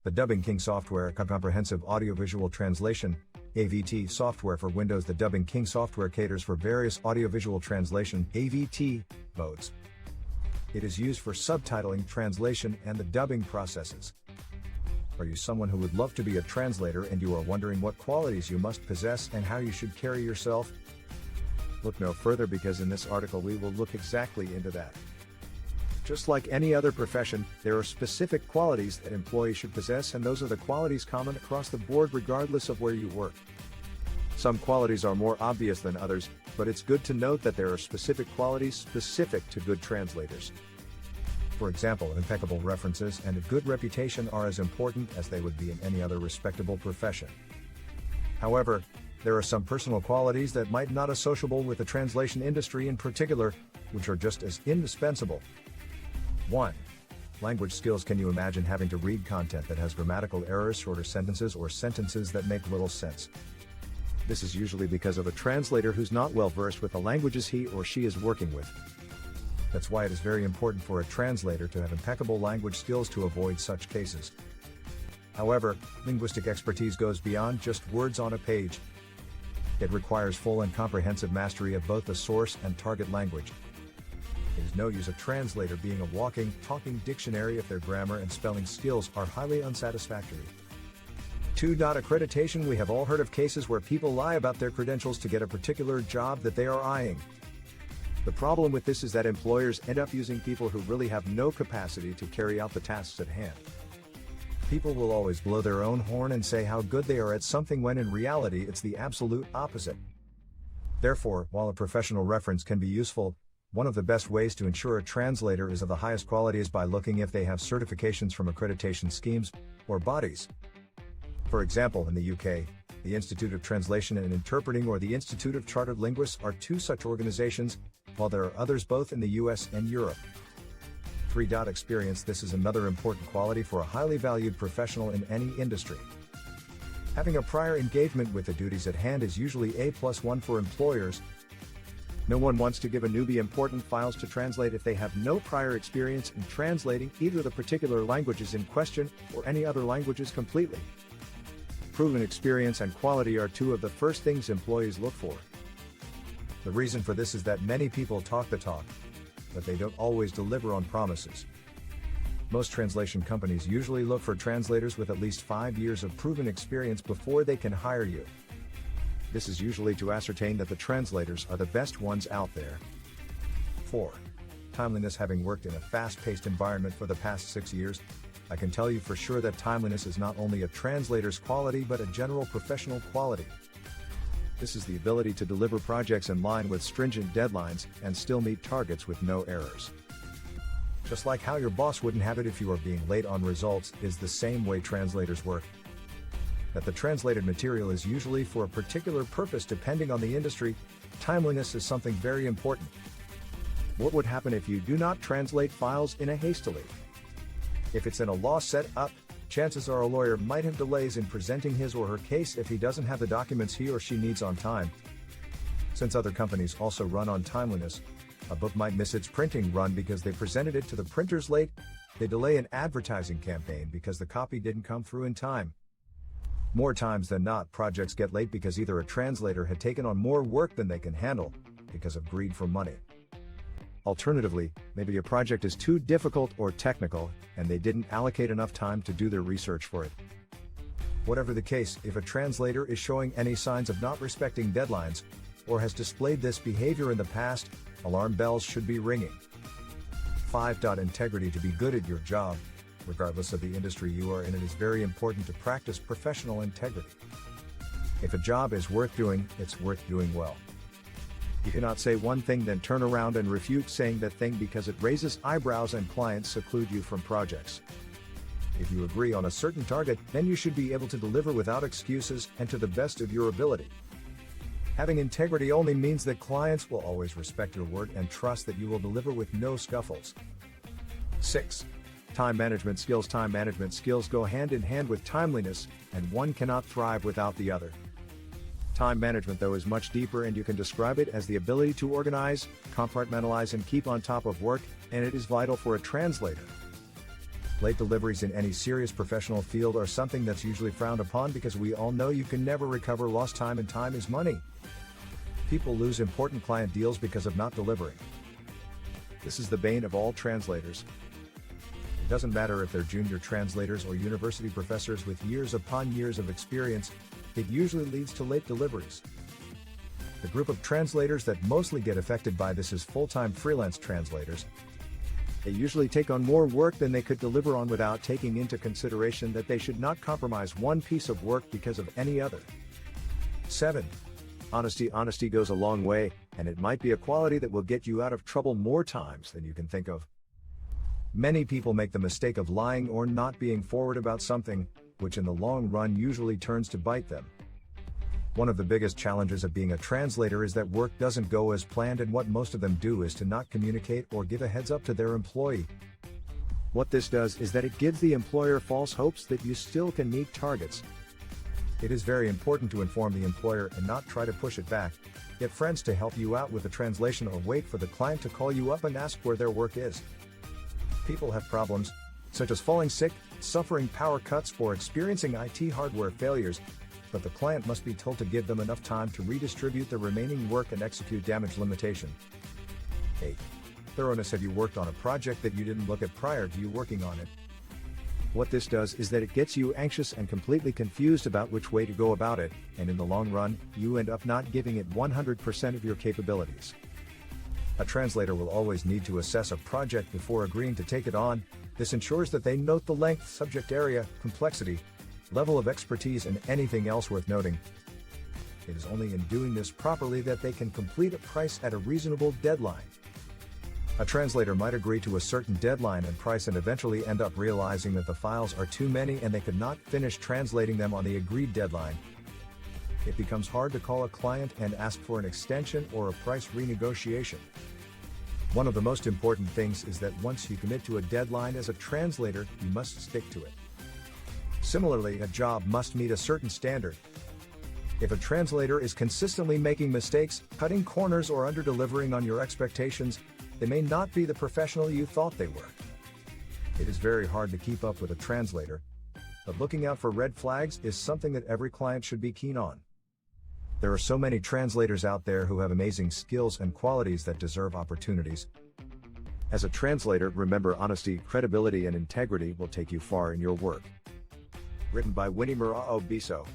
The Dubbing King software, comprehensive audiovisual translation, AVT software for Windows. The Dubbing King software caters for various audiovisual translation (AVT) modes. It is used for subtitling, translation, and the dubbing processes. Are you someone who would love to be a translator and you are wondering what qualities you must possess and how you should carry yourself? Look no further, because in this article we will look exactly into that. Just like any other profession, there are specific qualities that employees should possess, and those are the qualities common across the board regardless of where you work. Some qualities are more obvious than others, but it's good to note that there are specific qualities specific to good translators. For example, impeccable references and a good reputation are as important as they would be in any other respectable profession. However, there are some personal qualities that might not associable with the translation industry in particular, which are just as indispensable. 1. Language skills. Can you imagine having to read content that has grammatical errors, shorter sentences, or sentences that make little sense? This is usually because of a translator who's not well versed with the languages he or she is working with. That's why it is very important for a translator to have impeccable language skills to avoid such cases. However, linguistic expertise goes beyond just words on a page. It requires full and comprehensive mastery of both the source and target language. It is no use a translator being a walking, talking dictionary if their grammar and spelling skills are highly unsatisfactory. 2. Accreditation. We have all heard of cases where people lie about their credentials to get a particular job that they are eyeing. The problem with this is that employers end up using people who really have no capacity to carry out the tasks at hand. People will always blow their own horn and say how good they are at something when in reality it's the absolute opposite. Therefore, while a professional reference can be useful, one of the best ways to ensure a translator is of the highest quality is by looking if they have certifications from accreditation schemes or bodies. For example, in the UK, the Institute of Translation and Interpreting or the Institute of Chartered Linguists are two such organizations, while there are others both in the US and Europe. 3. Experience. This is another important quality for a highly valued professional in any industry. Having a prior engagement with the duties at hand is usually A+1 for employers. No one wants to give a newbie important files to translate if they have no prior experience in translating either the particular languages in question or any other languages completely. Proven experience and quality are two of the first things employees look for. The reason for this is that many people talk the talk, but they don't always deliver on promises. Most translation companies usually look for translators with at least 5 years of proven experience before they can hire you. This is usually to ascertain that the translators are the best ones out there. 4. Timeliness. Having worked in a fast-paced environment for the past 6 years, I can tell you for sure that timeliness is not only a translator's quality but a general professional quality. This is the ability to deliver projects in line with stringent deadlines and still meet targets with no errors. Just like how your boss wouldn't have it if you are being late on results is the same way translators work. That the translated material is usually for a particular purpose depending on the industry, timeliness is something very important. What would happen if you do not translate files in a hastily? If it's in a law set-up, chances are a lawyer might have delays in presenting his or her case if he doesn't have the documents he or she needs on time. Since other companies also run on timeliness, a book might miss its printing run because they presented it to the printers late. They delay an advertising campaign because the copy didn't come through in time. More times than not, projects get late because either a translator had taken on more work than they can handle, because of greed for money. Alternatively, maybe a project is too difficult or technical, and they didn't allocate enough time to do their research for it. Whatever the case, if a translator is showing any signs of not respecting deadlines, or has displayed this behavior in the past, alarm bells should be ringing. 5. Integrity. To be good at your job, regardless of the industry you are in, it is very important to practice professional integrity. If a job is worth doing, it's worth doing well. You cannot say one thing then turn around and refute saying that thing because it raises eyebrows and clients seclude you from projects. If you agree on a certain target, then you should be able to deliver without excuses and to the best of your ability. Having integrity only means that clients will always respect your word and trust that you will deliver with no scuffles. 6. Time management skills. Time management skills go hand in hand with timeliness, and one cannot thrive without the other. Time management, though, is much deeper, and you can describe it as the ability to organize, compartmentalize, and keep on top of work, and it is vital for a translator. Late deliveries in any serious professional field are something that's usually frowned upon because we all know you can never recover lost time, and time is money. People lose important client deals because of not delivering. This is the bane of all translators. It doesn't matter if they're junior translators or university professors with years upon years of experience, it usually leads to late deliveries. The group of translators that mostly get affected by this is full-time freelance translators. They usually take on more work than they could deliver on without taking into consideration that they should not compromise one piece of work because of any other. 7. Honesty. Honesty goes a long way, and it might be a quality that will get you out of trouble more times than you can think of. Many people make the mistake of lying or not being forward about something, which in the long run usually turns to bite them. One of the biggest challenges of being a translator is that work doesn't go as planned, and what most of them do is to not communicate or give a heads up to their employee. What this does is that it gives the employer false hopes that you still can meet targets. It is very important to inform the employer and not try to push it back. Get friends to help you out with the translation or wait for the client to call you up and ask where their work is. People have problems, such as falling sick, suffering power cuts, or experiencing IT hardware failures, but the client must be told to give them enough time to redistribute the remaining work and execute damage limitation. 8. Thoroughness. Have you worked on a project that you didn't look at prior to you working on it? What this does is that it gets you anxious and completely confused about which way to go about it, and in the long run, you end up not giving it 100% of your capabilities. A translator will always need to assess a project before agreeing to take it on. This ensures that they note the length, subject area, complexity, level of expertise, and anything else worth noting. It is only in doing this properly that they can complete a price at a reasonable deadline. A translator might agree to a certain deadline and price and eventually end up realizing that the files are too many and they could not finish translating them on the agreed deadline. It becomes hard to call a client and ask for an extension or a price renegotiation. One of the most important things is that once you commit to a deadline as a translator, you must stick to it. Similarly, a job must meet a certain standard. If a translator is consistently making mistakes, cutting corners, or under-delivering on your expectations, they may not be the professional you thought they were. It is very hard to keep up with a translator, but looking out for red flags is something that every client should be keen on. There are so many translators out there who have amazing skills and qualities that deserve opportunities. As a translator, remember, honesty, credibility, and integrity will take you far in your work. Written by Winny, Moraa, Obiso.